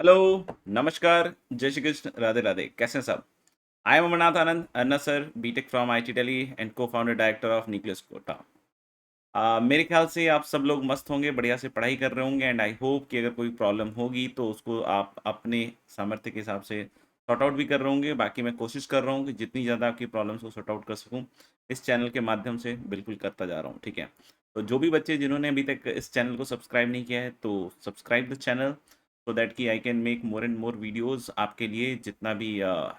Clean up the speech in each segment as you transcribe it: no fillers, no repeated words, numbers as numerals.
Hello, नमस्कार, जय श्री कृष्ण, राधे राधे। कैसे हैं सब? I am Amarnath Anand, Anna sir, BTech from IT Delhi and cofounder director of Nucleus Kota. मेरे ख्याल से आप सब लोग मस्त होंगे, बढ़िया से पढ़ाई कर रहे होंगे एंड आई होप कि अगर कोई प्रॉब्लम होगी तो उसको आप अपने सामर्थ्य के हिसाब से सॉर्ट आउट भी कर रहे होंगे। बाकी मैं कोशिश कर रहा हूँ कि जितनी ज़्यादा आपकी प्रॉब्लम्स को सॉर्ट आउट कर सकूँ, इस चैनल के माध्यम से बिल्कुल करता जा रहा हूँ, ठीक है? तो जो भी बच्चे जिन्होंने अभी तक इस चैनल को सब्सक्राइब नहीं किया है, तो subscribe the channel so that कि I can make more and more videos आपके लिए। जितना भी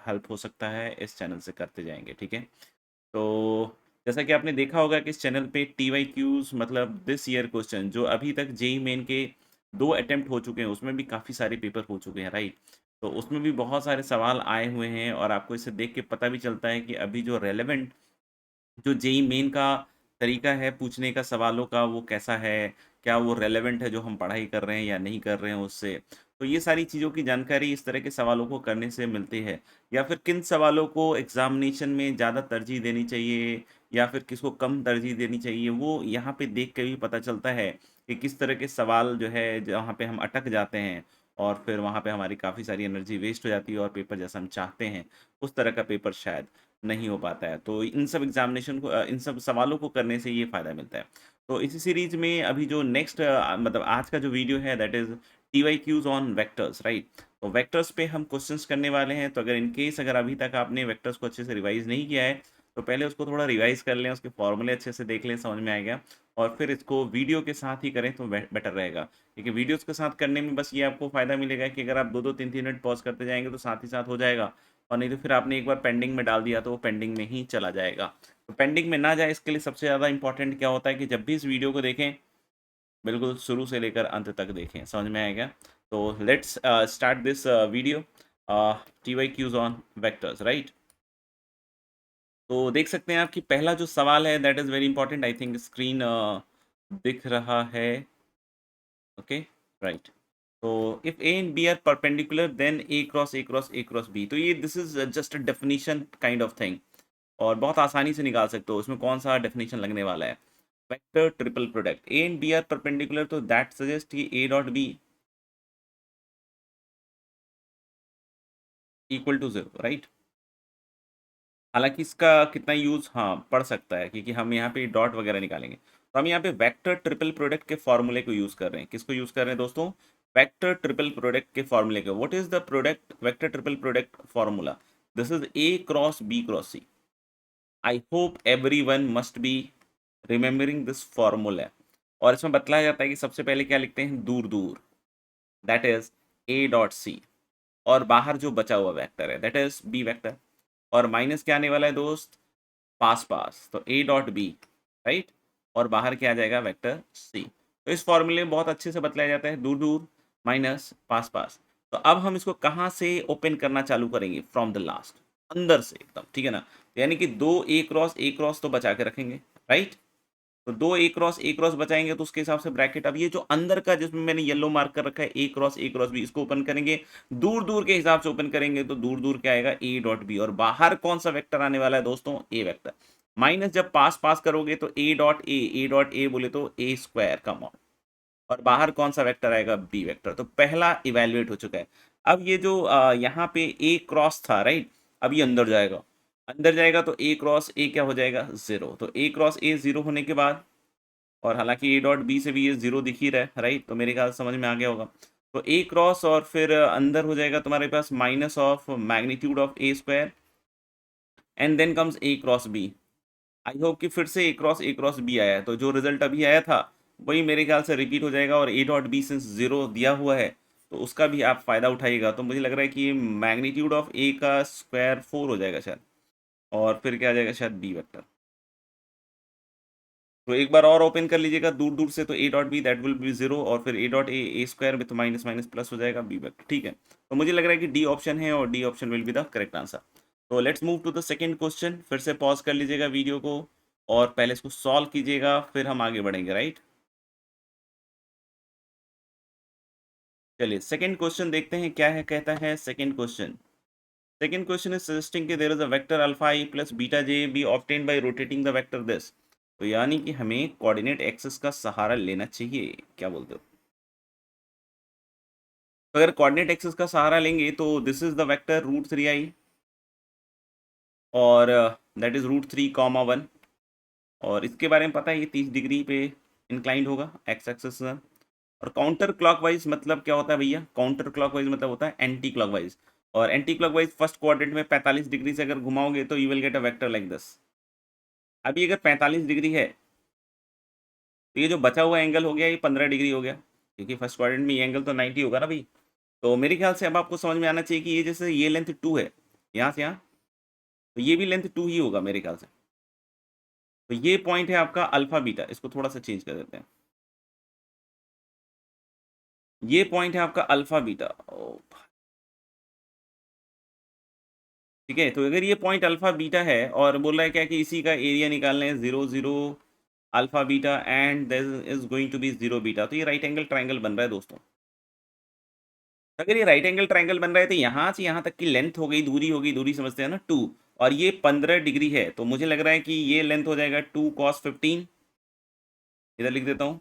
हेल्प हो सकता है इस चैनल से करते जाएँगे, ठीक है? तो जैसा कि आपने देखा होगा कि इस चैनल पे टीवाईक्यूज़ मतलब दिस ईयर क्वेश्चन जो अभी तक जेईई मेन के 2 अटेम्प्ट हो चुके हैं, उसमें भी काफ़ी सारे पेपर हो चुके हैं, राइट? तो उसमें भी बहुत सारे सवाल आए हुए हैं और आपको इसे देख के पता भी चलता है कि अभी जो रेलेवेंट जो जेईई मेन का तरीका है पूछने का सवालों का वो कैसा है? क्या वो रेलेवेंट है जो हम पढ़ाई कर रहे हैं या नहीं कर रहे हैं उससे? तो ये सारी चीज़ों की जानकारी इस तरह के सवालों को करने से मिलती है। या फिर किन सवालों को एग्ज़ामिनेशन में ज़्यादा तरजीह देनी चाहिए या फिर किसको कम तरजीह देनी चाहिए, वो यहाँ पे देख के भी पता चलता है कि किस तरह के सवाल जो है जहाँ पे हम अटक जाते हैं और फिर वहाँ पे हमारी काफ़ी सारी एनर्जी वेस्ट हो जाती है और पेपर जैसा हम चाहते हैं, उस तरह का पेपर शायद नहीं हो पाता है। तो इन सब एग्ज़ामिनेशन को इन सब सवालों को करने से ये फ़ायदा मिलता है। तो इसी सीरीज़ में अभी जो नेक्स्ट मतलब आज का जो वीडियो है that is TYQs on vectors, right? तो वेक्टर्स पे हम क्वेश्चंस करने वाले हैं। तो अगर इन केस अगर अभी तक आपने वेक्टर्स को अच्छे से रिवाइज़ नहीं किया है, तो पहले उसको थोड़ा रिवाइज़ कर लें, उसके फॉर्मूले अच्छे से देख लें, समझ में आएगा और फिर इसको वीडियो के साथ ही करें तो बेटर रहेगा। क्योंकि वीडियोज़ के साथ करने में बस ये आपको फ़ायदा मिलेगा कि अगर आप 2-2 3-3 मिनट पॉज़ करते जाएँगे तो साथ ही साथ हो जाएगा और नहीं तो फिर आपने एक बार पेंडिंग में डाल दिया तो वो पेंडिंग में ही चला जाएगा। तो पेंडिंग में ना जाए इसके लिए सबसे ज़्यादा इम्पोर्टेंट क्या होता है कि जब भी इस वीडियो को देखें, बिल्कुल शुरू से लेकर अंत तक देखें, समझ में आएगा? तो let's start this video TYQs on vectors, right? तो देख सकते हैं आप कि पहला जो सवाल है that is very important. I think screen दिख रहा है, ओके, राइट। तो if A and B are perpendicular then A cross B, तो ये this is just a definition kind of thing और बहुत आसानी से निकाल सकते हो। इसमें कौन सा डेफिनेशन लगने वाला है? Vector triple product A and B are perpendicular, तो दैट सजेस्ट कि A dot B equal to zero, right? हालांकि इसका कितना यूज हाँ पड़ सकता है क्योंकि हम यहाँ पे डॉट वगैरह निकालेंगे। तो हम यहाँ पे वेक्टर ट्रिपल प्रोडक्ट के फॉर्मूले को यूज कर रहे हैं। किसको यूज कर रहे हैं दोस्तों? वेक्टर ट्रिपल प्रोडक्ट के फॉर्मूले को। What is the product vector triple product formula? This is A cross B cross C. I hope everyone must be remembering this formula. और इसमें बतलाया जाता है कि सबसे पहले क्या लिखते हैं? दूर दूर, that is A dot C. और बाहर जो बचा हुआ वेक्टर है दैट इज बी वेक्टर। और माइनस क्या आने वाला है दोस्त? पास पास, तो ए डॉट बी, राइट? और बाहर क्या आ जाएगा? Vector C. तो इस फॉर्मूले में बहुत अच्छे से बतलाया जाता है दूर दूर माइनस पास पास। तो अब हम इसको कहाँ से ओपन करना चालू करेंगे? फ्रॉम द लास्ट, अंदर से एकदम, ठीक है ना? तो यानी कि दो ए क्रॉस तो बचा के रखेंगे, राइट? तो दो ए क्रॉस बचाएंगे तो उसके हिसाब से ब्रैकेट। अब ये जो अंदर का जिसमें मैंने येलो मार्क कर रखा है ए क्रॉस बी, इसको ओपन करेंगे दूर दूर के हिसाब से ओपन करेंगे तो दूर दूर क्या आएगा? A dot B. और बाहर कौन सा वेक्टर आने वाला है दोस्तों? ए वेक्टर। माइनस जब पास पास करोगे तो ए डॉट ए बोले तो ए स्क्वायर का मॉड। और बाहर कौन सा वेक्टर आएगा? B vector. तो पहला इवेल्युएट हो चुका है। अब ये जो यहाँ पे ए क्रॉस था, राइट? अब ये अंदर जाएगा, अंदर जाएगा तो ए क्रॉस ए क्या हो जाएगा? जीरो। तो ए क्रॉस ए जीरो होने के बाद, और हालांकि ए डॉट बी से भी ये जीरो दिख ही रहा है, राइट? तो मेरे ख्याल से समझ में आ गया होगा। तो ए क्रॉस और फिर अंदर हो जाएगा तुम्हारे पास minus of magnitude of a square and then comes a cross b. I hope कि फिर से ए क्रॉस बी आया है, तो जो रिजल्ट अभी आया था वही मेरे ख्याल से रिपीट हो जाएगा। और A dot B since zero दिया हुआ है तो उसका भी आप फायदा उठाइएगा। तो मुझे लग रहा है कि मैग्नीट्यूड ऑफ ए का स्क्वायर 4 हो जाएगा शायद, और फिर क्या आ जाएगा? शायद बी वेक्टर। तो एक बार और ओपन कर लीजिएगा दूर दूर से, तो A dot B that will be zero, और फिर ए डॉट ए स्क्वायर में तो माइनस माइनस प्लस हो जाएगा बी वेक्टर, ठीक है? तो मुझे लग रहा है कि डी ऑप्शन है और D option will be the correct answer. तो let's move to the second question. फिर से पॉज कर लीजिएगा वीडियो को और पहले इसको सॉल्व कीजिएगा, फिर हम आगे बढ़ेंगे, राइट? चलिए सेकंड क्वेश्चन देखते हैं क्या है। कहता है second question, second question is suggesting कि there is a vector alpha i plus beta j be obtained by rotating the vector this. तो यानी कि हमें कोऑर्डिनेट एक्सिस का सहारा लेना चाहिए, क्या बोलते हो? तो अगर कोऑर्डिनेट एक्सिस का सहारा लेंगे तो this is the vector √3i और दैट इज √3, 1 और इसके बारे में पता है ये 30 डिग्री पे इंक्लाइंड होगा एक्स एक्सिस में। और काउंटर क्लॉकवाइज मतलब क्या होता है भैया? काउंटर क्लॉकवाइज मतलब होता है एंटी क्लॉकवाइज, और एंटी क्लॉकवाइज फर्स्ट क्वाड्रेंट में 45 डिग्री से अगर घुमाओगे तो you will get a vector like this. अभी अगर 45 डिग्री है तो ये जो बचा हुआ एंगल हो गया ये 15 डिग्री हो गया, क्योंकि फर्स्ट क्वाड्रेंट में ये एंगल तो 90 होगा ना भाई। तो मेरे ख्याल से अब आपको समझ में आना चाहिए कि ये जैसे ये लेंथ 2 है यहाँ से यहाँ, तो ये भी लेंथ 2 ही होगा मेरे ख्याल से। तो ये पॉइंट है आपका अल्फा बीटा, इसको थोड़ा सा चेंज कर देते हैं। ये पॉइंट है आपका अल्फा बीटा। ओ, ठीक है, तो अगर ये पॉइंट अल्फा बीटा है और बोल रहा है क्या कि इसी का एरिया निकालना है 0 0 alpha beta and this is going to be 0 beta, तो ये राइट एंगल ट्राइंगल बन रहा है दोस्तों। अगर ये राइट एंगल ट्राइंगल बन रहा है तो यहाँ से यहाँ तक की लेंथ हो गई, दूरी होगी, दूरी समझते हैं ना 2, और ये 15 डिग्री है, तो मुझे लग रहा है कि ये लेंथ हो जाएगा 2 cos 15, इधर लिख देता हूँ,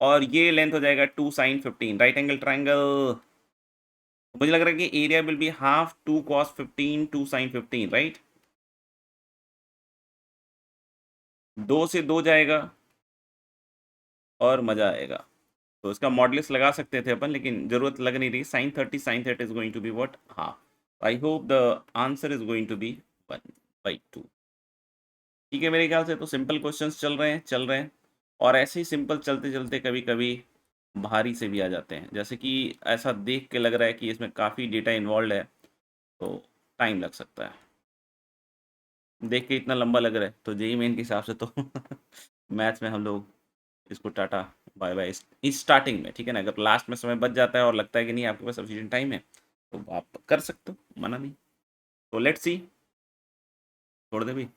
और ये लेंथ हो जाएगा 2 sin 15, राइट एंगल ट्राइंगल। मुझे लग रहा है कि area will be half 2 cos 15 2 sin 15, right. 2 से 2 जाएगा और मज़ा आएगा। तो इसका मॉडलिस लगा सकते थे अपन, लेकिन जरूरत लग नहीं रही। sin 30 is going to be what, हाँ। I hope the answer is going to be 1/2। ठीक है, मेरे ख्याल से तो सिंपल क्वेश्चंस चल रहे हैं और ऐसे ही सिंपल चलते चलते कभी कभी भारी से भी आ जाते हैं, जैसे कि ऐसा देख के लग रहा है कि इसमें काफ़ी डेटा इन्वॉल्व है, तो टाइम लग सकता है। देख के इतना लंबा लग रहा है तो जेई मेन के हिसाब से तो मैथ्स में हम लोग इसको टाटा बाय बाय इस स्टार्टिंग में, ठीक है ना। अगर लास्ट में समय बच जाता है और लगता है कि नहीं आपके पास सफिशिएंट टाइम है तो आप कर सकते हो, मना नहीं। तो लेट्स सी, छोड़ दे भाई।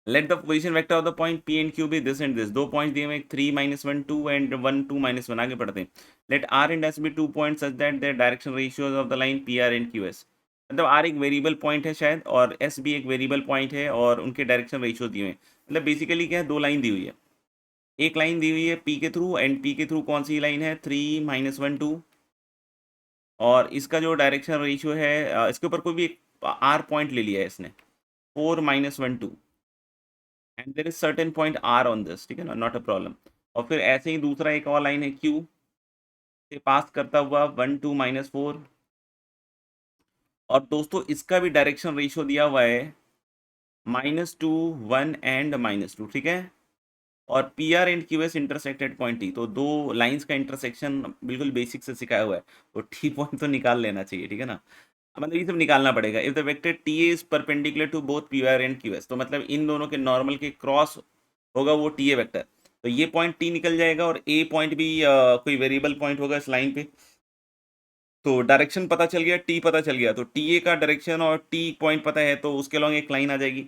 Let the position vector of the point P and Q be this and this. दो पॉइंट दिए हुए, 3 - 1 2 एंड 1 2 -1। आगे पढ़ते हैं। Let R and S be 2 point such that their direction ratios of the line P R and Q S. मतलब R एक variable point है शायद, और एस भी एक वेरिएबल पॉइंट है, और उनके डायरेक्शन रेशियो दिए हुए हैं। मतलब बेसिकली क्या है, दो लाइन दी हुई है। एक लाइन दी हुई है पी के थ्रू, एंड पी के थ्रू कौन सी लाइन है, 3 - 1 2, और इसका जो डायरेक्शन रेशियो है इसके ऊपर कोई भी एक आर पॉइंट ले लिया है इसने, 4 - 1 2, and there is certain point R on this, ठीक है ना, नॉट अ प्रॉब्लम। और फिर ऐसे ही दूसरा एक और लाइन है क्यू से पास करता हुआ 1 2 - 4, और दोस्तों इसका भी डायरेक्शन रेशियो दिया हुआ है -2 1 एंड -2, ठीक है। और P R and Q S intersected point T, तो दो लाइंस का इंटरसेक्शन बिल्कुल बेसिक से सिखाया हुआ है, तो टी पॉइंट तो निकाल लेना चाहिए, ठीक है ना। मतलब ये सब निकालना पड़ेगा। If the vector T is perpendicular to both P R and Q S, तो मतलब इन दोनों के नॉर्मल के क्रॉस होगा वो टी ए वेक्टर, तो ये पॉइंट टी निकल जाएगा, और ए पॉइंट भी कोई वेरिएबल पॉइंट होगा इस लाइन पे। तो डायरेक्शन पता चल गया, टी पता चल गया, तो टी ए का डायरेक्शन और टी पॉइंट पता है, तो उसके लॉन्ग एक लाइन आ जाएगी।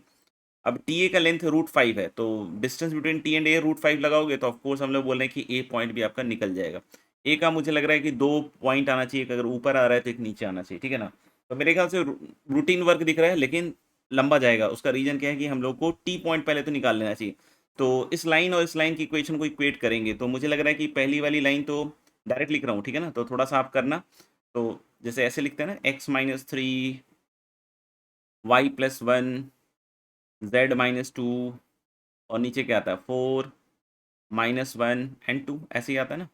अब टी ए का लेंथ √5 है, तो डिस्टेंस बिटवीन टी एंड ए √5 लगाओगे तो ऑफकोर्स हम लोग बोल रहे हैं कि ए पॉइंट भी आपका निकल जाएगा। ए का मुझे लग रहा है कि दो पॉइंट आना चाहिए, अगर ऊपर आ रहा है तो एक नीचे आना चाहिए, ठीक है ना। तो मेरे ख्याल से रूटीन वर्क दिख रहा है, लेकिन लंबा जाएगा। उसका रीजन क्या है कि हम लोग को टी पॉइंट पहले तो निकाल लेना चाहिए। तो इस लाइन और इस लाइन की इक्वेशन को इक्वेट करेंगे, तो मुझे लग रहा है कि पहली वाली लाइन तो डायरेक्ट लिख रहा हूँ, ठीक है ना, तो थोड़ा सा आप करना। तो जैसे ऐसे लिखते हैं ना, x - 3 y+1 z-2, और नीचे क्या आता है 4 -1 एंड 2, ऐसे ही आता है ना।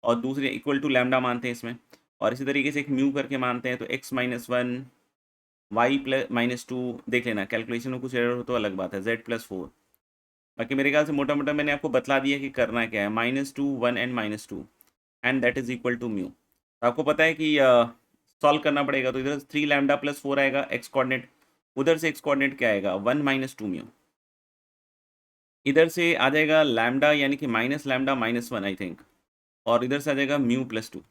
और दूसरे इक्वल टू लैम्डा मानते हैं इसमें, और इसी तरीके से एक म्यू करके मानते हैं, तो x-1 y+-2। देख लेना कैलकुलेशन में कुछ एरर हो तो अलग बात है, z+4। बाकी मेरे ख्याल से मोटा मोटा मैंने आपको बतला दिया कि करना क्या है, -2 1 and -2, and that is equal to mu. तो आपको पता है कि सॉल्व करना पड़ेगा, तो इधर 3λ+4 आएगा एक्स कोऑर्डिनेट, उधर से एक्स कोऑर्डिनेट क्या आएगा 1 - 2 म्यू, इधर से आ जाएगा लैम्डा यानी कि -λ-1 आई थिंक, और इधर से आ जाएगा μ+2।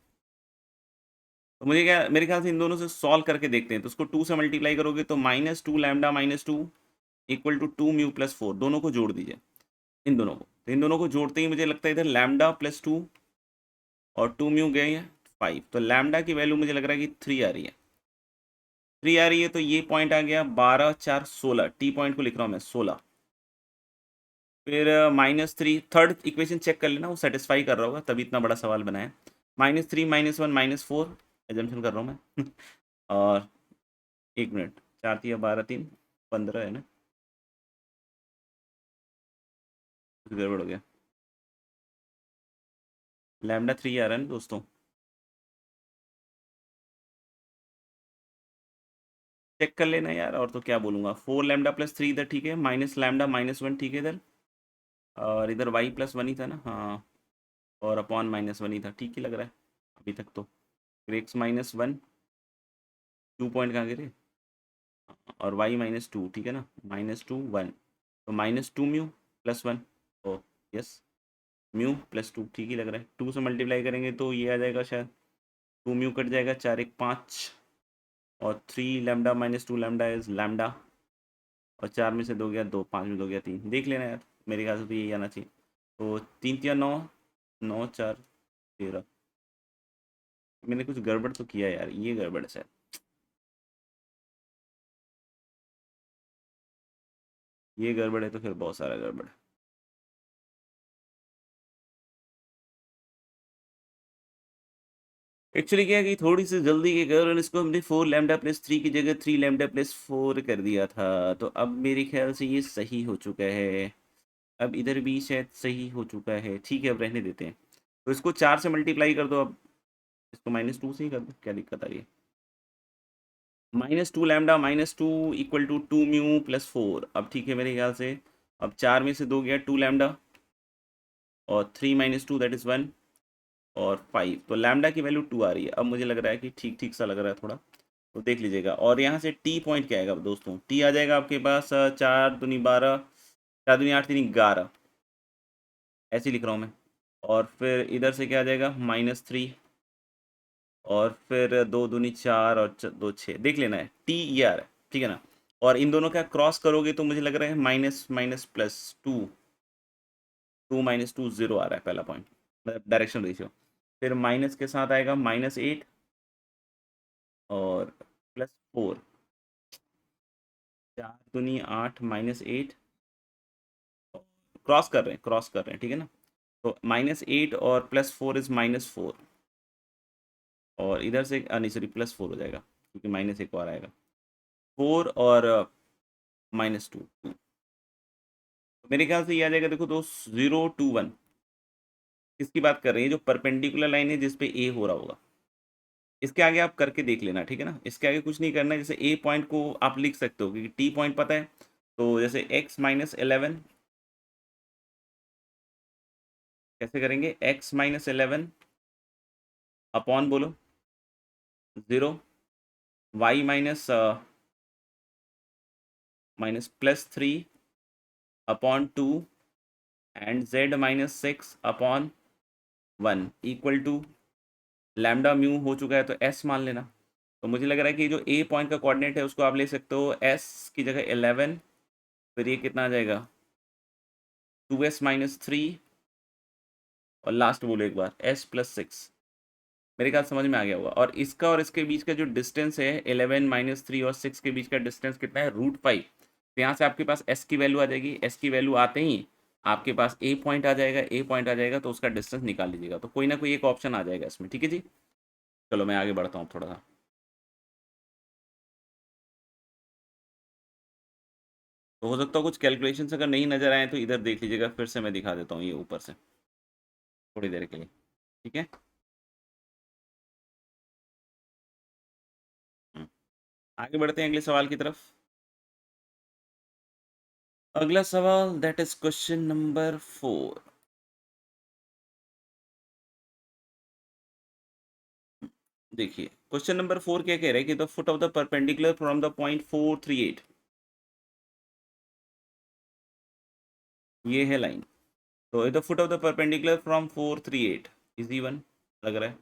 तो मुझे क्या, मेरे ख्याल से इन दोनों से सॉल्व करके देखते हैं। तो उसको 2 से मल्टीप्लाई करोगे तो -2λ-2 इक्वल टू 2μ+4, दोनों को जोड़ दीजिए इन दोनों को। तो इन दोनों को जोड़ते ही मुझे लगता है इधर λ+2 और 2μ गए हैं 5, तो लैम्डा की वैल्यू मुझे लग रहा है कि 3 आ रही है। 3 आ रही है, तो ये पॉइंट आ गया 12 4 16, टी पॉइंट को लिख रहा हूँ मैं 16। फिर -3, थर्ड इक्वेशन चेक कर लेना, वो सेटिस्फाई कर रहा होगा तभी इतना बड़ा सवाल बनाया। -3 -1 -4 एजम्पशन कर रहा हूँ मैं और 1 मिनट, 4 3 12 3 15 है ना, कुछ गड़बड़ हो गया। λ3 आ रहा है ना दोस्तों, चेक कर लेना यार, और तो क्या बोलूँगा। 4 λ+3 इधर ठीक है, माइनस लैम्डा -1 ठीक है इधर, और इधर y+1 ही था ना, हाँ, और अपॉन -1 ही था, ठीक ही लग रहा है अभी तक तो। फिर x-1, 2 पॉइंट कहाँ गिरे, और y-2 ठीक है ना, -2 1, तो -2 म्यू +1, ओ यस, म्यू +2 ठीक ही लग रहा है। 2 से मल्टीप्लाई करेंगे तो ये आ जाएगा शायद, 2 म्यू कट जाएगा, 4 1 5, और 3 λ -2 लैम्डा इज लैम्डा, और 4 में से 2 गया 2, 5 में 2 गया 3, देख लेना यार, मेरे ख्याल से तो यही आना चाहिए। तो 3 3 9, 9 4 13, मैंने कुछ गड़बड़ तो किया यार, ये गड़बड़ है शायद, ये गड़बड़ है तो फिर बहुत सारा गड़बड़ है। एक्चुअली क्या है कि थोड़ी सी जल्दी के कारण इसको हमने 4 λ+3 की जगह 3 λ+4 कर दिया था, तो अब मेरे ख्याल से ये सही हो चुका है। अब इधर भी शायद सही हो चुका है, ठीक है अब रहने देते हैं। तो इसको 4 से मल्टीप्लाई कर दो अब, इसको -2 से ही कर दो, क्या दिक्कत आ रही है। -2 λ -2 = 2 म्यू +4, अब ठीक है मेरे ख्याल से। अब 4 में से 2 गया 2 λ, और 3 -2 दैट इज़ 1, और 5, तो लैम्डा की वैल्यू 2 आ रही है। अब मुझे लग रहा है कि ठीक ठीक सा लग रहा है थोड़ा, तो देख लीजिएगा। और यहाँ से टी पॉइंट क्या आएगा दोस्तों, टी आ जाएगा आपके पास 4 दूनी 12, 4 दूनी 8 3 11, ऐसे ही लिख रहा हूँ मैं। और फिर इधर से क्या आ जाएगा, -3, और फिर 2 दूनी 4, और 2 6, देख लेना है, टी ये आ रहा है ठीक है ना। और इन दोनों का क्रॉस करोगे तो मुझे लग रहा है माइनस माइनस +2, 2 - 2 0 आ रहा है पहला पॉइंट, मतलब डायरेक्शन रेशियो। फिर माइनस के साथ आएगा -8 और +4, 4 दूनी 8 -8, क्रॉस कर रहे हैं, क्रॉस कर रहे हैं ठीक है ना। तो -8 और +4 इज -4, और इधर से नहीं सॉरी +4 हो जाएगा क्योंकि माइनस एक और आएगा, 4 और -2 2, मेरे ख्याल से ये आ जाएगा। देखो दोस्त 0 2 1 किसकी बात कर रही है, जो परपेंडिकुलर लाइन है जिसपे ए हो रहा होगा। इसके आगे आप करके देख लेना ठीक है ना, इसके आगे कुछ नहीं करना है। जैसे ए पॉइंट को आप लिख सकते हो क्योंकि टी पॉइंट पता है, तो जैसे x-11 कैसे करेंगे, x-11 अपॉन बोलो 0, y -+3 upon 2, and z -6 upon 1 equal to lambda mu हो चुका है तो s मान लेना। तो मुझे लग रहा है कि जो ए पॉइंट का कोऑर्डिनेट है उसको आप ले सकते हो s की जगह 11, फिर ये कितना आ जाएगा 2s-3, और लास्ट बोलो एक बार s +6, मेरे ख्याल समझ में आ गया होगा। और इसका और इसके बीच का जो डिस्टेंस है 11 -3 और 6 के बीच का डिस्टेंस कितना है, √5। तो यहाँ से आपके पास s की वैल्यू आ जाएगी, s की वैल्यू आते ही आपके पास ए पॉइंट आ जाएगा, ए पॉइंट आ जाएगा तो उसका डिस्टेंस निकाल लीजिएगा, तो कोई ना कोई एक ऑप्शन आ जाएगा इसमें, ठीक है जी। चलो मैं आगे बढ़ता हूँ थोड़ा सा। तो हो सकता है कुछ कैलकुलेशन अगर नहीं नजर आए तो इधर देख लीजिएगा, फिर से मैं दिखा देता हूँ ये ऊपर से थोड़ी देर के लिए, ठीक है। हम्म, आगे बढ़ते हैं अगले सवाल की तरफ। अगला सवाल दैट इज क्वेश्चन नंबर 4। देखिए क्वेश्चन नंबर 4 क्या कह रहा है कि the foot of the perpendicular from the point 438, ये है लाइन। तो the foot of the perpendicular from 438 is even, लग रहा है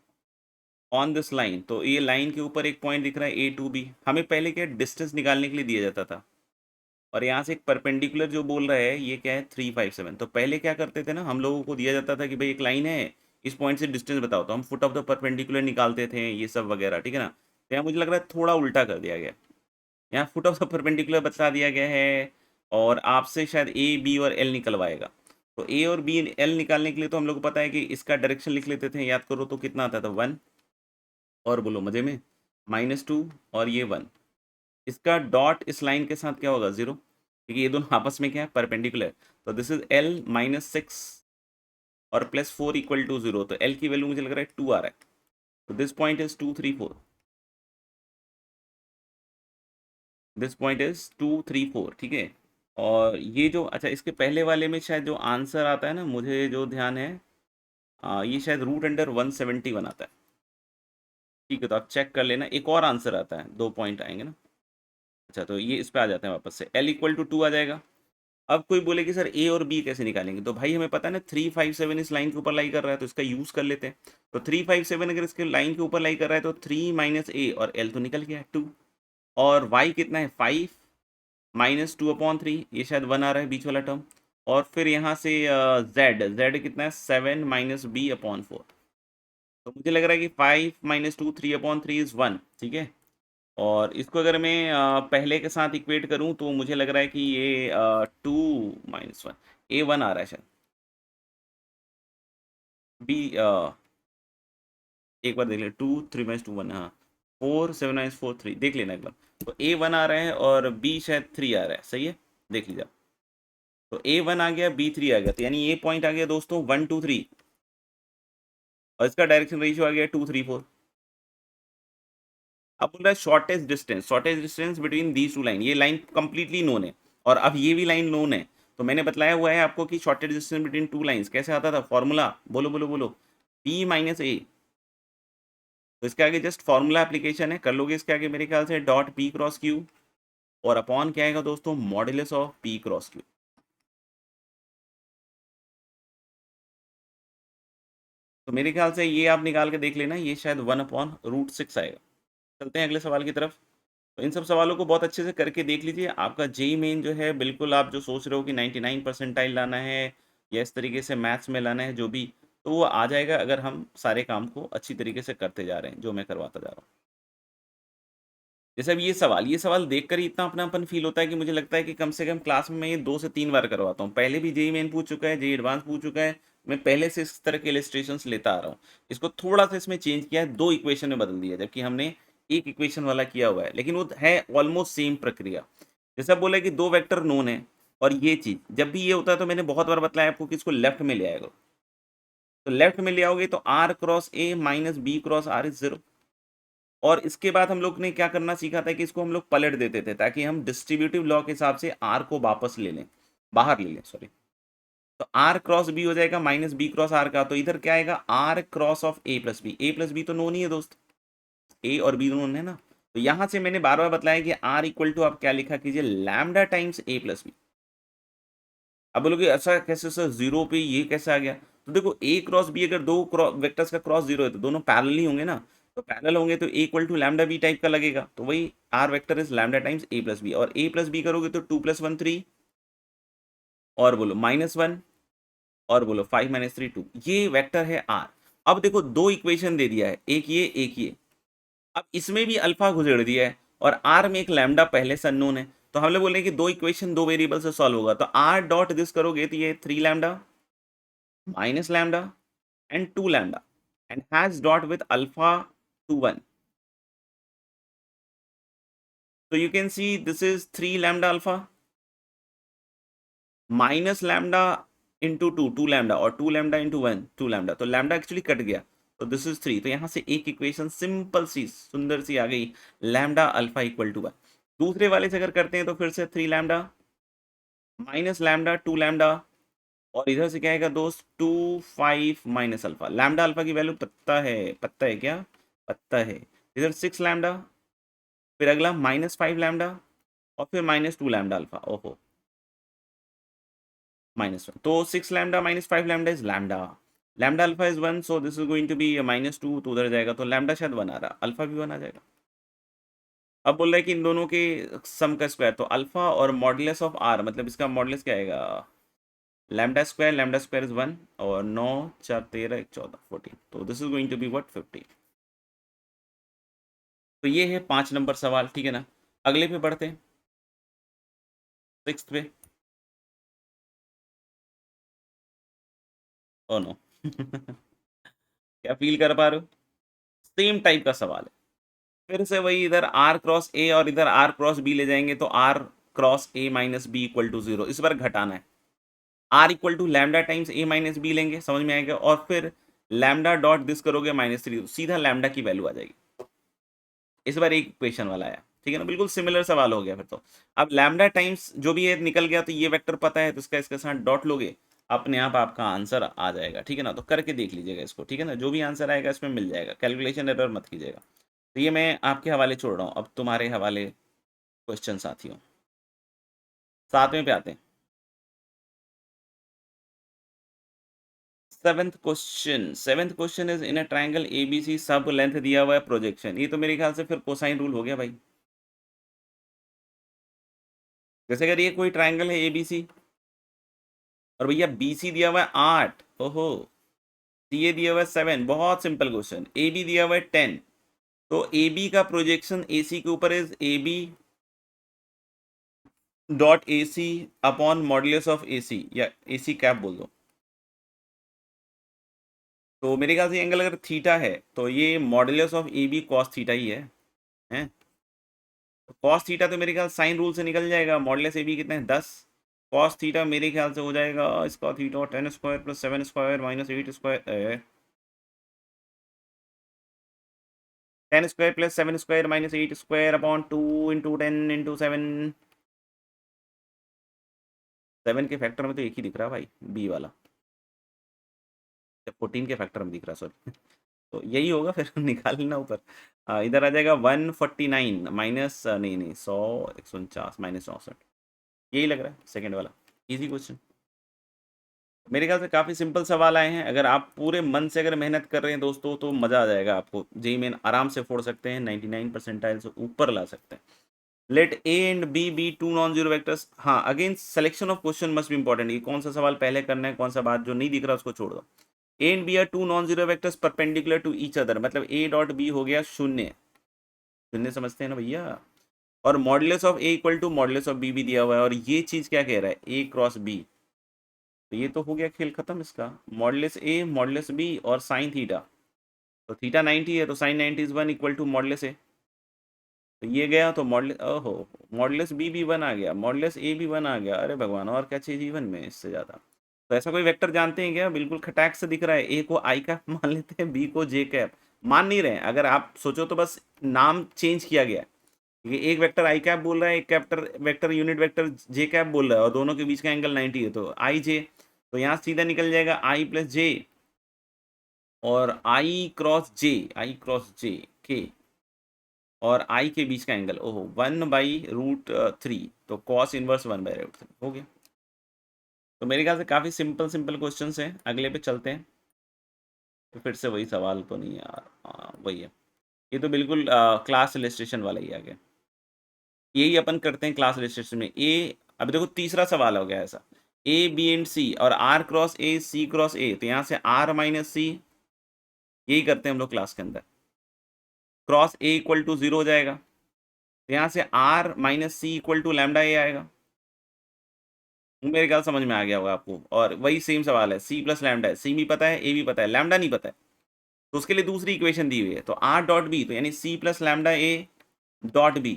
ऑन दिस लाइन। तो ये लाइन के ऊपर एक पॉइंट दिख रहा है A2B, हमें पहले क्या डिस्टेंस निकालने के लिए दिया जाता था, और यहाँ से एक परपेंडिकुलर जो बोल रहा है ये क्या है 357। तो पहले क्या करते थे ना, हम लोगों को दिया जाता था कि भाई एक लाइन है, इस पॉइंट से डिस्टेंस बताओ, तो हम फुट ऑफ द परपेंडिकुलर निकालते थे ये सब वगैरह, ठीक है ना। तो यहाँ मुझे लग रहा है थोड़ा उल्टा कर दिया गया, यहाँ फुट ऑफ द परपेंडिकुलर बता दिया गया है, और आपसे शायद A B और L निकलवाएगा। तो ए और बी एल निकालने के लिए तो हम लोग को पता है कि इसका डायरेक्शन लिख लेते थे, याद करो तो कितना आता था 1, और बोलो मजे में -2, और ये 1, इसका डॉट इस लाइन के साथ क्या होगा 0, क्योंकि ये दोनों आपस में क्या है परपेंडिकुलर। तो दिस इज एल -6 और +4 इक्वल टू 0, तो एल की वैल्यू मुझे लग रहा है 2 आ रहा है। तो this point is 2 3 4, this point is 2 3 4, ठीक है। और ये जो अच्छा इसके पहले वाले में शायद जो आंसर आता है ना, मुझे जो ध्यान है ये शायद √171 आता है, ठीक है। तो आप चेक कर लेना, एक और आंसर आता है, 2 पॉइंट आएंगे ना। अच्छा तो ये इस पे आ जाते हैं वापस से, एल इक्वल टू 2 आ जाएगा। अब कोई बोले कि सर ए और बी कैसे निकालेंगे, तो भाई हमें पता है ना 357 इस लाइन के ऊपर लाई कर रहा है, तो इसका यूज कर लेते हैं। तो 357 अगर इसके लाइन के ऊपर लाई कर रहा है तो 3 माइनस ए, और एल तो निकल गया 2, और वाई कितना है 5 -2/3, ये शायद 1 आ रहा है बीच वाला टर्म। और फिर यहाँ से जेड, जेड कितना है 7 -b/4। तो मुझे लग रहा है कि 5 -2 3/3 इज 1, ठीक है। और इसको अगर मैं पहले के साथ इक्वेट करूं तो मुझे लग रहा है कि ये 2 - 1 A1 आ रहा है शायद, बी एक बार देख ले, 2 3 - 2 1, हाँ 4 7 4 3, देख लेना एक बार। तो A1 आ रहा है और B शायद 3 आ रहा है, सही है, देख लीजिए। तो A1 आ गया, B3 आ गया, तो यानी ये पॉइंट आ गया दोस्तों 1 2 3, और इसका डायरेक्शन रेशियो आ गया 2 3 4। अब बोल रहा है shortage distance between these two line, ये लाइन कंप्लीटली नोन है, और अब ये भी लाइन नोन है। तो मैंने बताया हुआ है आपको कि shortage distance between two lines कैसे आता था, फॉर्मूला बोलो बोलो बोलो, P - A। तो इसके आगे जस्ट फॉर्मूला एप्लीकेशन है, कर लोगे इसके आगे मेरे ख्याल से डॉट P×Q, और अपॉन क्या आएगा दोस्तों, मॉडुलस ऑफ P×Q। तो मेरे ख्याल से ये आप निकाल के देख लेना, ये शायद 1/√6 आएगा। चलते हैं अगले सवाल की तरफ। तो इन सब सवालों को बहुत अच्छे से करके देख लीजिए, आपका जेई मेन जो है बिल्कुल, आप जो सोच रहे हो कि 99 परसेंटाइल लाना है या इस तरीके से मैथ्स में लाना है जो भी, तो वो आ जाएगा अगर हम सारे काम को अच्छी तरीके से करते जा रहे हैं, जो मैं करवाता जा रहा हूँ। जैसे अब ये सवाल देखकर ही इतना अपनापन फील होता है कि मुझे लगता है कि कम से कम क्लास में मैं ये 2 से 3 बार करवाता हूँ। पहले भी जेई मेन पूछ चुका है, जेई एडवांस पूछ चुका है, मैं पहले से इस तरह के इलस्ट्रेशंस लेता आ रहा हूँ। इसको थोड़ा सा इसमें चेंज किया है, 2 इक्वेशन में बदल दिया, जबकि हमने एक इक्वेशन वाला किया हुआ है, लेकिन वो है ऑलमोस्ट सेम प्रक्रिया। जैसा बोला कि 2 वेक्टर नोन है, और ये चीज जब भी ये होता है तो मैंने बहुत बार बताया आपको कि इसको लेफ्ट में ले आएगा। तो लेफ्ट में ले आओगे तो r×a - b×r इज 0। और इसके बाद हम लोग ने क्या करना सीखा था कि इसको हम लोग पलट देते थे, ताकि हम डिस्ट्रीब्यूटिव लॉ के हिसाब से r को वापस ले लें, बाहर ले लें, सॉरी। तो r×b हो जाएगा -b×r का, तो इधर क्या आएगा r×(a+b)। a+b तो नोन ही है दोस्त, a और b नोन है ना। तो यहां से मैंने बार बार बताया कि r इक्वल टू आप क्या लिखा कीजिए, लैम्डा टाइम्स a+b। अब बोलोगे ऐसा कैसे सर, जीरो पे ये कैसे आ गया, तो देखो a×b, अगर दो वेक्टर्स का क्रॉस जीरो है तो दोनों पैरेलल ही होंगे ना। तो पैरेलल होंगे तो a equal to lambda B type का लगेगा, तो वही r vector is lambda times a+b, और a+b करोगे तो 2 + 1 3, और बोलो -1, और बोलो 5 - 3 2, ये वेक्टर है r। अब देखो दो इक्वेशन दे दिया है, एक ये एक ये। अब इसमें भी अल्फा घुसेड़ दिया है, और आर में एक लैम्डा पहले से अननोन है। तो हम लोग बोले कि दो इक्वेशन दो वेरिएबल से सॉल्व होगा, तो आर डॉट दिस करोगे तो ये 3 lambda -lambda and 2 lambda and has dot with alpha to 1. So you can see this is 3 lambda alpha minus lambda into 2, 2 lambda, और 2 lambda into 1, 2 lambda, तो lambda actually cut गया, तो this is 3। तो यहाँ से एक इक्वेशन सिंपल सी सुंदर सी आ गई, लैम्डा अल्फा इक्वल टू 1। दूसरे वाले से अगर करते हैं तो फिर से 3 लैम्डा माइनस लैम्डा 2 लैम्डा, और इधर से क्या आएगा दोस्त 2 5 माइनस अल्फा। लैम्डा अल्फा की वैल्यू पता है क्या, पता है। इधर 6 लैम्डा, फिर अगला -5 लैम्डा, और फिर -2 लैम्डा अल्फा, ओहो -1। तो 6 lambda -5 lambda is lambda, lambda alpha is 1, so this is going to be -2, तो उधर जाएगा तो लैम्डा शायद 1 आ रहा, अल्फा भी 1 आ जाएगा। अब बोल रहा है कि इन दोनों के सम का स्क्वायर, तो अल्फा और मॉडुलस ऑफ आर, मतलब इसका मॉडुलस क्या आएगा, लैम्डा स्क्वायर इज 1, और 9 4 13 1 14 14, तो this is going to be what 50। तो ये है 5 नंबर सवाल, ठीक है ना। अगले पे बढ़ते हैं, 6th पे। ओ नो क्या फील कर पा रहे हो? सेम टाइप का सवाल है। फिर से वही, इधर आर क्रॉस ए और इधर आर क्रॉस बी ले जाएंगे तो R cross A minus B equal to 0, इस बार घटाना है। R equal to lambda times A minus B लेंगे, समझ में आएगा, और फिर लैम्डा डॉट दिस करोगे -3, सीधा लैम्डा की वैल्यू आ जाएगी। इस बार एक इक्वेशन वाला आया, ठीक है ना, बिल्कुल सिमिलर सवाल हो गया फिर तो। अब लैम्डा टाइम्स जो भी ये निकल गया तो ये वेक्टर पता है, तो इसका इसके साथ डॉट लोगे, अपने आप आपका आंसर आ जाएगा, ठीक है ना। तो करके देख लीजिएगा इसको, ठीक है ना, जो भी आंसर आएगा इसमें मिल जाएगा, कैलकुलेशन एरर मत कीजिएगा। तो ये मैं आपके हवाले छोड़ रहा हूँ, अब तुम्हारे हवाले क्वेश्चन साथियों। 7वें पे आते हैं। 7th question is in a triangle ABC, सब लेंथ दिया हुआ है, प्रोजेक्शन। ये तो मेरे ख्याल से फिर कोसाइन रूल हो गया भाई। जैसे अगर ये कोई ट्राइंगल है एबीसी और भैया बीसी दिया हुआ है 8, ओहो, सीए दिया हुआ है 7, बहुत सिंपल क्वेश्चन, ए बी दिया हुआ है 10, तो ए बी का प्रोजेक्शन ए सी के ऊपर is a b dot a c upon modulus of a c, या ए सी कैप बोल दो। तो मेरे ख्याल से एंगल अगर थीटा है तो ये modulus of a b cos theta ही है, हैं? तो कॉस थीटा तो मेरे ख्याल साइन रूल से निकल जाएगा, मॉडुलस ए बी कितने हैं 10, कॉस थीटा मेरे ख्याल से हो जाएगा इसका theta 10 square plus 7 square minus 8 square, 10 square plus 7 square minus 8 square upon 2 into 10 into 7। 7 के फैक्टर में तो एक ही दिख रहा है भाई, बी वाला, 14 के फैक्टर में दिख रहा है, सॉरी तो यही होगा फिर निकाल लेना ऊपर। इधर आ जाएगा 149 माइनस, नहीं नहीं 100, 149 माइनस 64, यही लग रहा है सेकंड वाला। इजी क्वेश्चन, मेरे ख्याल से काफ़ी सिंपल सवाल आए हैं। अगर आप पूरे मन से अगर मेहनत कर रहे हैं दोस्तों तो मज़ा आ जाएगा आपको, जेई मेन आराम से फोड़ सकते हैं, 99 परसेंटाइल से ऊपर ला सकते हैं। Let a and b be two non zero vectors, हाँ again selection of question must be important, ये कौन सा सवाल पहले करना है, कौन सा बात जो नहीं दिख रहा उसको छोड़ दो। A and B are two non zero vectors perpendicular to each other, मतलब ए डॉट बी हो गया शून्य, शून्य समझते हैं ना भैया, और modulus of A equal to modulus of B भी दिया हुआ है, और ये चीज़ क्या कह रहा है, ए क्रॉस बी, तो ये तो हो गया खेल खत्म इसका, मॉडुलस ए मॉडुलस बी और साइन थीटा, तो थीटा 90 है तो sine 90 is 1 equal to modulus a, तो ये गया तो मॉडल, ओहो, मॉडुलस बी भी 1 आ गया, मॉडुलस ए भी 1 आ गया, अरे भगवान और क्या चाहिए जीवन में इससे ज़्यादा। तो ऐसा कोई वेक्टर जानते हैं क्या, बिल्कुल खटाक से दिख रहा है, ए को आई कैप मान लेते हैं, बी को जे कैप मान नहीं रहे हैं, अगर आप सोचो तो बस नाम चेंज किया गया है, क्योंकि एक वेक्टर आई कैप बोल रहा है, एक कैप्टर वेक्टर यूनिट वेक्टर जे कैप बोल रहा है, और दोनों के बीच का एंगल 90 है, तो आई जे, तो यहाँ सीधा निकल जाएगा आई प्लस जे, और आई क्रॉस जे के, और आई के बीच का एंगल, ओहो 1/√3, तो कॉस इनवर्स 1/√3 हो गया। तो मेरे ख्याल से काफ़ी सिंपल सिंपल क्वेश्चन हैं, अगले पे चलते हैं। तो फिर से वही सवाल तो नहीं यार, वही है, ये तो बिल्कुल क्लास इलस्ट्रेशन वाला ही आ गया, यही अपन करते हैं क्लास इलस्ट्रेशन में। ए, अभी देखो तीसरा सवाल हो गया ऐसा, ए बी एंड सी और R cross A C cross A, तो यहाँ से आर माइनस सी, यही करते हैं हम लोग क्लास के अंदर, क्रॉस ए इक्वल टू 0 हो जाएगा, तो यहाँ से r minus c equal to lambda a आएगा, मेरे ख्याल समझ में आ गया होगा आपको। और वही सेम सवाल है, सी प्लस लैम्डा है, सी भी पता है ए भी पता है, लैम्डा नहीं पता है, तो उसके लिए दूसरी इक्वेशन दी हुई है, तो आर डॉट बी, तो यानी C plus lambda A dot B,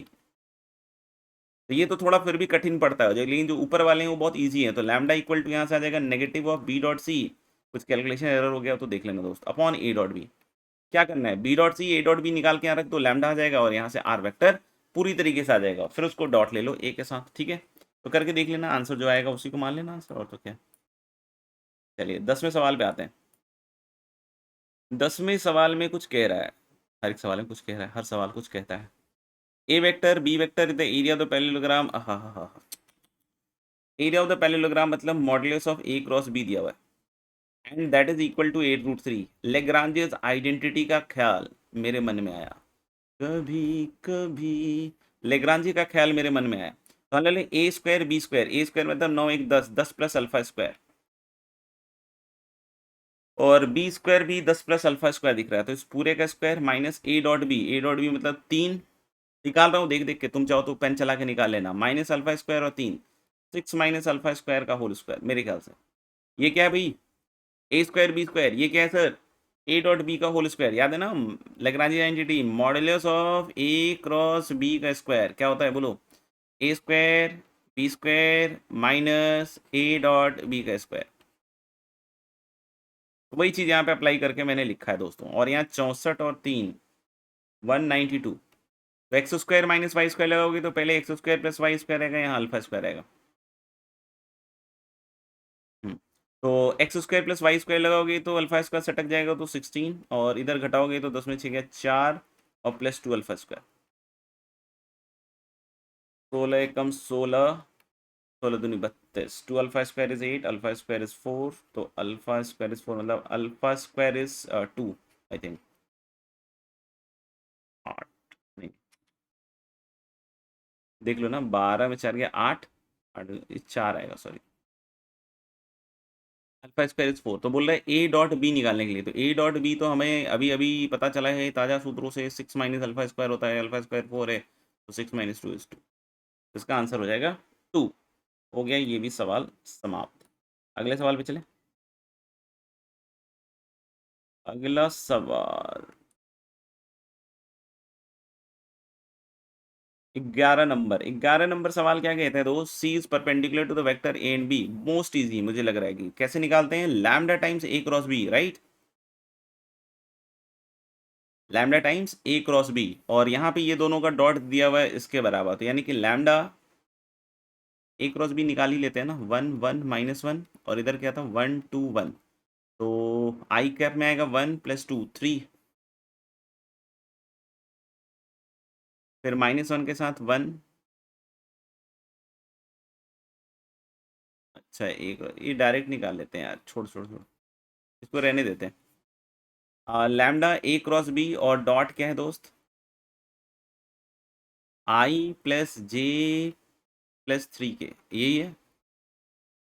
तो ये तो थोड़ा फिर भी कठिन पड़ता है, लेकिन जो ऊपर वाले हैं वो बहुत ईजी है, तो लैम्डा इक्वल टू यहाँ से आ जाएगा negative of B dot C, कुछ कैलकुलेशन एरर हो गया तो देख लेना दोस्त, अपॉन ए डॉट बी। क्या करना है, B dot C A dot B निकाल के यहाँ रख दो, लैम्डा आ जाएगा, और यहाँ से आर वेक्टर पूरी तरीके से आ जाएगा, फिर उसको डॉट ले लो ए के साथ, ठीक है। तो करके देख लेना, आंसर जो आएगा उसी को मान लेना आंसर, और तो क्या। चलिए 10वें सवाल पे आते हैं। 10वें सवाल में कुछ कह रहा है, हर एक सवाल में कुछ कह रहा है, हर सवाल कुछ कहता है। A vector b vector the area of the parallelogram, हा हा हा, एरिया ऑफ द पैरेललोग्राम मतलब modulus of a cross b दिया हुआ है, and that is equal to 8√3। Lagrange's identity का ख्याल मेरे मन में आया, कभी कभी लेग्रांजी का ख्याल मेरे मन में आया, तो हम ले लें ए स्क्वायर बी स्क्वायर, ए स्क्वायर मतलब 9 1 10, 10 प्लस अल्फा स्क्वायर, और बी स्क्वायर भी 10 प्लस अल्फा स्क्वायर दिख रहा है, तो इस पूरे का स्क्वायर माइनस ए डॉट बी मतलब 3, निकाल रहा हूँ देख देख के, तुम चाहो तो पेन चला के निकाल लेना, माइनस अल्फा स्क्वायर और 3, 6 माइनस अल्फा स्क्वायर का होल स्क्वायर, मेरे ख्याल से ये क्या है भाई, ए स्क्वायर बी स्क्वायर, ये क्या है सर? ए डॉट बी का होल स्क्वायर, याद है ना? Lagrange identity, modulus of a cross B का स्क्वायर क्या होता है बोलो? A square b square minus A dot b का स्क्वायर। तो वही चीज़ यहाँ पे अप्लाई करके मैंने लिखा है दोस्तों। और यहाँ 64 और 3 192। तो X square minus Y square लगाओगे तो पहले X square plus Y square रहेगा, यहाँ अल्फा स्क्वायर रहेगा। तो X square plus Y square लगाओगे तो अल्फा स्क्वायर सटक जाएगा, तो 16, और इधर घटाओगे तो 10 में 6 गया 4, और प्लस 2 अल्फा स्क्वायर। 16 एकम 16, 16 दूनी 32, 2 alpha square is 8, alpha square is 4, तो अल्फा स्क्वायर इज 4 मतलब alpha square is 2 I think. 8 नहीं, देख लो ना, 12 में 4 गया 8, 8 4 आएगा सॉरी। अल्फा स्क्वायर इज 4, तो बोल रहा है ए डॉट बी निकालने के लिए। तो ए डॉट बी तो हमें अभी अभी पता चला है ताज़ा सूत्रों से, 6 माइनस अल्फा स्क्वायर होता है, अल्फा स्क्वायर 4 है, तो 6 माइनस 2 इज 2। इसका आंसर हो जाएगा 2। हो गया ये भी सवाल समाप्त। अगले सवाल पे चले। अगला सवाल 11 नंबर सवाल क्या कहते हैं दोस्त? C is perpendicular to the vector a and b. Most easy मुझे लग रहा है कि कैसे निकालते हैं, लैम्डा टाइम्स ए cross b, right? Lambda times ए क्रॉस बी, और यहाँ पे ये दोनों का डॉट दिया हुआ है इसके बराबर, तो यानी कि लैम्डा ए क्रॉस बी निकाल ही लेते हैं ना। 1 1 -1, और इधर क्या था 1 2 1, तो आई कैप में आएगा 1 + 2 3, फिर -1 के साथ 1। अच्छा एक ये डायरेक्ट निकाल लेते हैं यार, छोड़ छोड़ छोड़, इसको रहने देते हैं। लैम्डा ए क्रॉस बी और डॉट क्या है दोस्त? आई प्लस जे प्लस 3 के, यही है।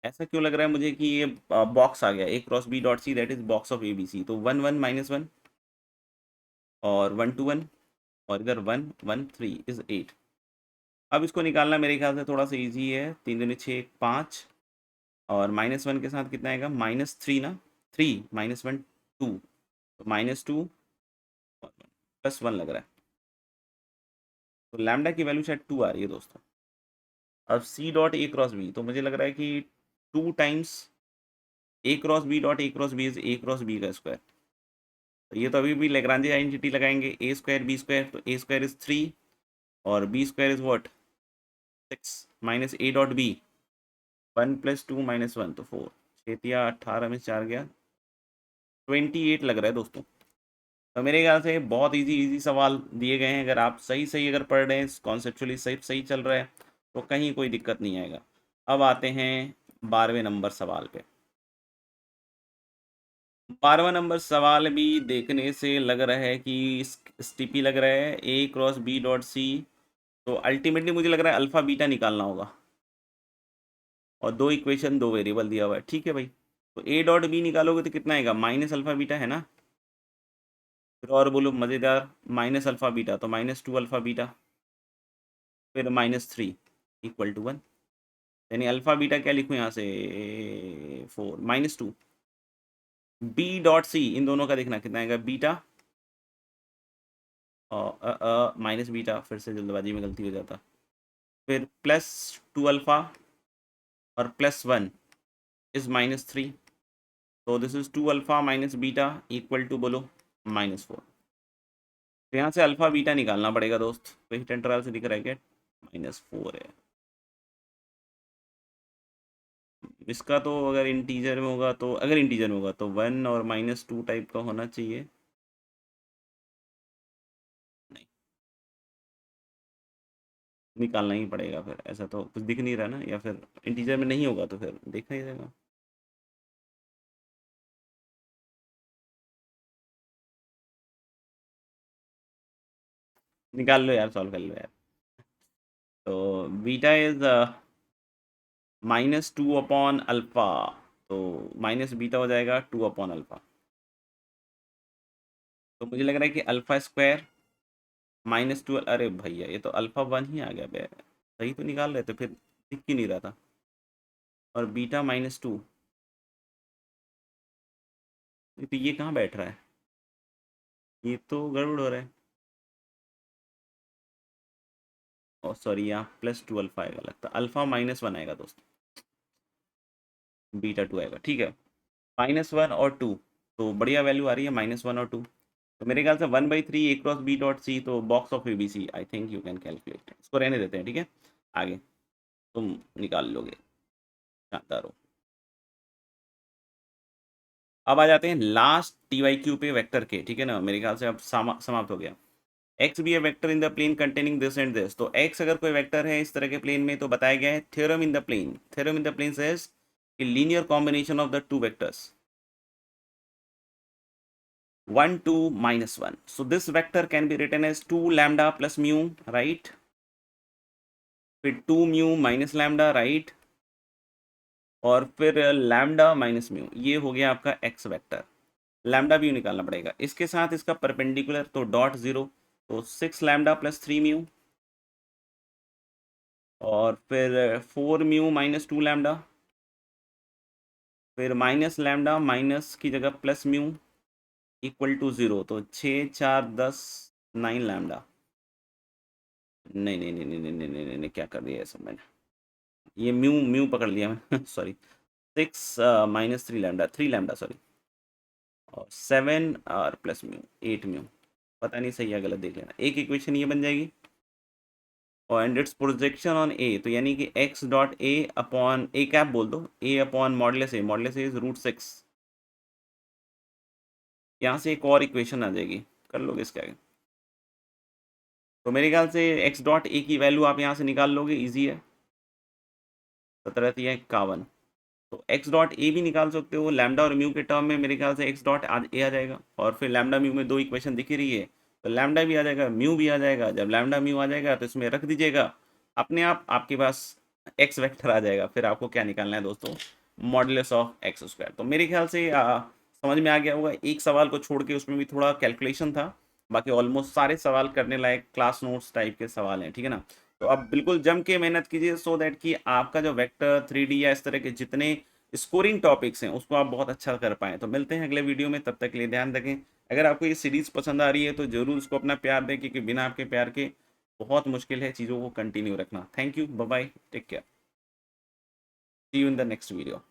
ऐसा क्यों लग रहा है मुझे कि ये बॉक्स आ गया, a cross B dot c, that is box of a b c. तो 1 1 -1, और 1 2 1, और इधर 1 1 3 इज 8। अब इसको निकालना मेरे ख्याल से थोड़ा सा इजी है। 3 दूनी 6 5, और -1 के साथ कितना आएगा -3 ना, 3 -1 2, तो -2 +1 लग रहा है, तो लैम्डा की वैल्यू शायद 2 आ रही है दोस्तों। अब C dot A cross B, तो मुझे लग रहा है कि 2 times A cross B dot A cross B is A cross B का स्क्वायर। तो ये तो अभी भी लेग्रांजे आइडेंटिटी लगाएंगे, ए स्क्वायर बी स्क्वायर, तो ए स्क्वायर इज 3, और B square is what 6 minus A dot B 1 + 2 -1, तो 4, 6 18 में 4 गया 28 लग रहा है दोस्तों। तो मेरे ख्याल से बहुत इजी इजी सवाल दिए गए हैं। अगर आप सही सही अगर पढ़ रहे हैं, कॉन्सेप्चुअली सही सही चल रहा है, तो कहीं कोई दिक्कत नहीं आएगा। अब आते हैं 12वें नंबर सवाल पे। 12वां नंबर सवाल भी देखने से लग रहा है कि स्टीपी लग रहा है, ए क्रॉस बी डॉट सी। तो अल्टीमेटली मुझे लग रहा है अल्फ़ा बीटा निकालना होगा, और दो इक्वेशन दो वेरिएबल दिया हुआ है, ठीक है भाई। तो ए डॉट बी निकालोगे तो कितना आएगा, माइनस अल्फ़ा बीटा है ना। फिर और बोलो मज़ेदार, माइनस अल्फ़ा बीटा तो -2 अल्फ़ा बीटा, फिर -3 = 1। यानी अल्फ़ा बीटा क्या लिखूँ यहाँ से, 4 -2। बी डॉट सी, इन दोनों का देखना कितना आएगा, बीटा और माइनस बीटा, फिर से जल्दबाजी में गलती हो जाता, फिर +2 अल्फ़ा और +1 इज़ -3, तो this is 2 alpha minus beta = बोलो -4। तो यहाँ से अल्फ़ा बीटा निकालना पड़ेगा दोस्त। तो हिट एंड ट्रायल से दिख रहा है क्या, -4 है। इसका तो अगर इंटीजर में होगा तो, अगर इंटीजर में होगा तो 1 और -2 टाइप का होना चाहिए। नहीं, निकालना ही पड़ेगा फिर, ऐसा तो कुछ दिख नहीं रहा ना, या फिर इंटीजर में नहीं होगा तो फिर देखना ही रहेगा। निकाल लो यार, सॉल्व कर लो यार। तो बीटा इज -2/अल्फ़ा, तो माइनस बीटा हो जाएगा 2/अल्फ़ा। तो मुझे लग रहा है कि अल्फ़ा स्क्वायर -2, अरे भैया ये तो अल्फ़ा 1 ही आ गया बे, सही तो निकाल रहे थे फिर, दिख क्यों नहीं रहा था। और बीटा -2, तो ये कहाँ बैठ रहा है, ये तो गड़बड़ हो रहा है। और सॉरी, यहाँ +2 अल्फा आएगा लगता है, अल्फा -1 आएगा दोस्त, बीटा 2 आएगा, ठीक है। -1 और 2, तो बढ़िया वैल्यू आ रही है -1 और 2। तो मेरे ख्याल से 1/3 ए क्रॉस बी डॉट सी, तो box of ABC I think you can calculate, इसको रहने देते हैं, ठीक है। आगे तुम निकाल लोगे, शानदार हो। अब आ जाते हैं लास्ट टी वाई क्यू पे वेक्टर के, ठीक है ना, मेरे ख्याल से अब समाप्त हो गया। X be a vector in the plane containing this and this, तो एक्स अगर कोई वेक्टर है इस तरह के प्लेन में, तो बताया गया है theorem in the plane, theorem in the plane says कि linear combination of the two vectors 1 2 -1, so this vector can be written as 2 lambda plus mu, right, फिर 2 mu minus lambda, right, और फिर lambda minus mu, ये हो गया आपका x vector. Lambda भी निकालना पड़ेगा इसके साथ, इसका परपेंडिकुलर तो डॉट 0, तो 6 लैम्डा प्लस 3 म्यू, और फिर 4 म्यू माइनस 2 लैम्डा, फिर माइनस लैम्डा माइनस की जगह प्लस म्यू इक्वल टू 0, तो 6 4 10 9 लैम्डा। नहीं नहीं नहीं नहीं नहीं नहीं नहीं, नहीं, नहीं क्या कर दिया है सब मैंने, ये म्यू म्यू पकड़ लिया मैं सॉरी। 6 -3 लैम्डा, 3 लैम्डा सॉरी, और 7 और प्लस म्यू 8 म्यू, पता नहीं सही है गलत देख लेना। एक इक्वेशन ये बन जाएगी, और and its projection on a, तो यानी कि x dot a upon a cap बोल दो, a upon modulus a, modulus a is √6। यहाँ से एक और इक्वेशन आ जाएगी, कर लोगे इसके आगे। तो मेरे ख्याल से एक्स डॉट ए की वैल्यू आप यहाँ से निकाल लोगे, इजी है, 17×51। तो एक्स डॉट ए भी निकाल सकते हो, लैम्डा और म्यू के टर्म में मेरे ख्याल से एक्स डॉट ए आ जाएगा, और फिर लैम्डा म्यू में दो इक्वेशन दिख ही रही है, तो लैम्डा भी आ जाएगा, म्यू भी आ जाएगा। जब लैम्डा म्यू आ जाएगा तो इसमें रख दीजिएगा, अपने आप आपके पास एक्स वेक्टर आ जाएगा। फिर आपको क्या निकालना है दोस्तों, मॉडुलस ऑफ एक्स स्क्वायर। तो मेरे ख्याल से समझ में आ गया होगा, एक सवाल को छोड़ के उसमें भी थोड़ा कैलकुलेशन था, बाकी ऑलमोस्ट सारे सवाल करने लायक क्लास नोट्स टाइप के सवाल हैं, ठीक है ना। तो अब बिल्कुल जम के मेहनत कीजिए, सो दैट कि आपका जो वेक्टर 3D या इस तरह के जितने स्कोरिंग टॉपिक्स हैं उसको आप बहुत अच्छा कर पाएँ। तो मिलते हैं अगले वीडियो में, तब तक के लिए ध्यान रखें। अगर आपको ये सीरीज़ पसंद आ रही है तो ज़रूर उसको अपना प्यार दें, क्योंकि बिना आपके प्यार के बहुत मुश्किल है चीज़ों को कंटिन्यू रखना। Thank you, bye bye, take care, see you in the next video.